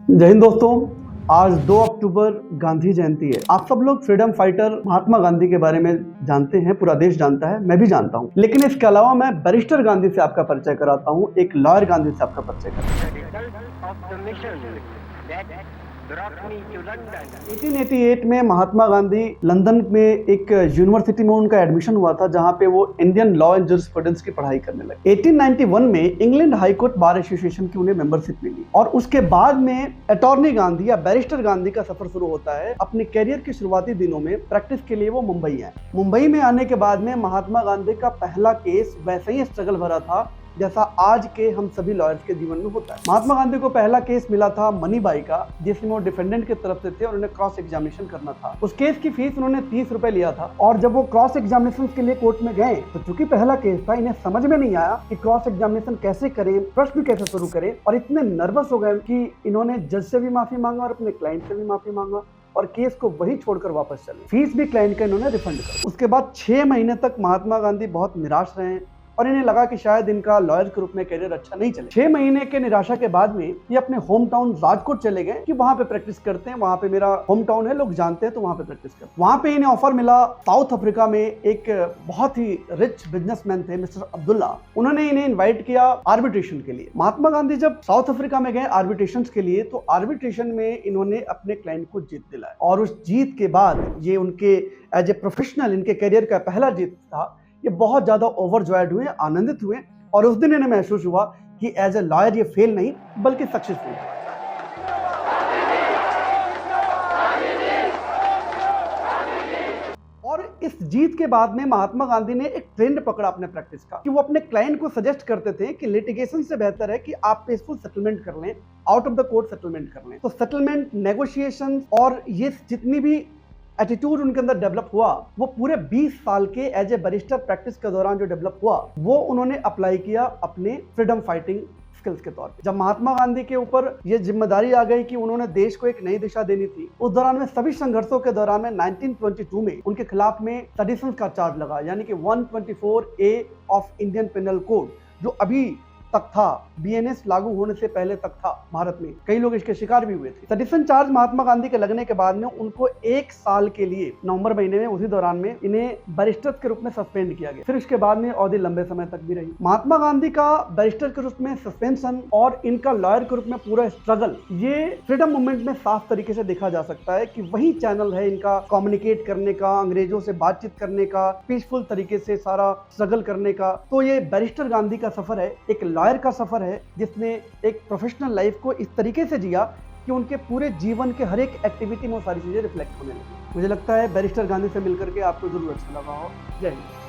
जय हिंद दोस्तों। आज 2 अक्टूबर गांधी जयंती है। आप सब लोग फ्रीडम फाइटर महात्मा गांधी के बारे में जानते हैं, पूरा देश जानता है, मैं भी जानता हूं। लेकिन इसके अलावा मैं बैरिस्टर गांधी से आपका परिचय कराता हूं, एक लॉयर गांधी से आपका परिचय कराता हूं। 1888 में महात्मा गांधी लंदन में एक यूनिवर्सिटी में उनका एडमिशन हुआ था, जहां पे वो इंडियन लॉ एंड जूरिस्प्रूडेंस की पढ़ाई करने लगे। 1891 में England high court bar association की उन्हें मेंबरशिप मिली और उसके बाद में अटॉर्नी गांधी या बैरिस्टर गांधी का सफर शुरू होता है। अपने कैरियर के शुरुआती दिनों में प्रैक्टिस के लिए वो मुंबई आए। मुंबई में आने के बाद में महात्मा गांधी का पहला केस वैसे ही स्ट्रगल भरा था जैसा आज के हम सभी लॉयर्स के जीवन में होता है। महात्मा गांधी को पहला केस मिला था मनी बाई का, जिसमें वो डिफेंडेंट की तरफ से थे और उन्हें क्रॉस एग्जामिनेशन करना था। उस केस की फीस उन्होंने 30 रुपए लिया था और जब वो क्रॉस एग्जामिनेशन के लिए कोर्ट में गए तो चूंकि पहला केस था, इन्हें समझ में नहीं आया कि क्रॉस एग्जामिनेशन कैसे करें, प्रश्न कैसे शुरू करें, और इतने नर्वस हो गए कि इन्होंने जज से भी माफी मांगा और अपने क्लाइंट से भी माफी मांगा और केस को वही छोड़कर वापस चले। फीस भी क्लाइंट का इन्होंने रिफंड कर। उसके बाद 6 महीने तक महात्मा गांधी बहुत निराश रहे और इन्हें लगा कि शायद इनका लॉयर के रूप में करियर अच्छा नहीं चले। 6 महीने के निराशा के बाद में ये अपने होम टाउन राजकोट चले गए कि वहां पे प्रैक्टिस करते हैं, वहां पे मेरा होम टाउन है, लोग जानते हैं, तो वहां पे प्रैक्टिस करते हैं। वहां पे इन्हें ऑफर मिला साउथ अफ्रीका में एक बहुत ही रिच बिजनेसमैन थे मिस्टर अब्दुल्ला। उन्होंने इन्हें इन्वाइट किया आर्बिट्रेशन के लिए। महात्मा गांधी जब साउथ अफ्रीका में गए आर्बिट्रेशन के लिए, तो आर्बिट्रेशन में इन्होंने अपने क्लाइंट को जीत दिलाया और उस जीत के बाद ये उनके एज ए प्रोफेशनल इनके करियर का पहला जीत था। ये बहुत ज्यादा ओवरजॉयड हुए, आनंदित हुए और उस दिन इन्हें महसूस हुआ कि एज ए लॉयर ये फेल नहीं बल्कि सक्सेसफुल है। और इस जीत के बाद में महात्मा गांधी ने एक ट्रेंड पकड़ा अपने प्रैक्टिस का कि वो अपने क्लाइंट को सजेस्ट करते थे कि लिटिगेशन से बेहतर है कि आप पीसफुल सेटलमेंट कर लें, out of the court settlement कर लें। तो सेटलमेंट, नेगोशिएशन और ये जितनी भी एटीट्यूड उनके अंदर डेवलप हुआ, वो पूरे 20 साल के एज ए बैरिस्टर प्रैक्टिस के दौरान जो डेवलप हुआ, वो उन्होंने अप्लाई किया अपने फ्रीडम फाइटिंग स्किल्स के तौर पे। जब महात्मा गांधी के ऊपर ये जिम्मेदारी आ गई कि उन्होंने देश को एक नई दिशा देनी थी, उस दौरान में सभी संघर्षों के दौरान में 1922 में उनके खिलाफ में सेडिशन का चार्ज लगा, यानी कि 124A of Indian panel code, जो अभी तक था, बीएनएस लागू होने से पहले तक था भारत में। कई लोग इसके शिकार भी हुए थे। सेडिशन चार्ज महात्मा गांधी के लगने के बाद में उनको 1 साल के लिए नवंबर महीने में, उसी दौरान में इन्हें बैरिस्टर के रूप में सस्पेंड किया गया। फिर उसके बाद में अवधि लंबे समय तक भी रही। महात्मा गांधी का बैरिस्टर के रूप में सस्पेंशन और इनका लॉयर के रूप में पूरा स्ट्रगल, ये फ्रीडम मूवमेंट में साफ तरीके से देखा जा सकता है कि वही चैनल है इनका कम्युनिकेट करने का, अंग्रेजों से बातचीत करने का, पीसफुल तरीके से सारा स्ट्रगल करने का। तो ये बैरिस्टर गांधी का सफर है, एक लॉयर का सफर है, जिसने एक प्रोफेशनल लाइफ को इस तरीके से जिया कि उनके पूरे जीवन के हर एक एक्टिविटी में वो सारी चीजें रिफ्लेक्ट होने लगी। मुझे लगता है बैरिस्टर गांधी से मिलकर के आपको जरूर अच्छा लगा हो। जय हिंद।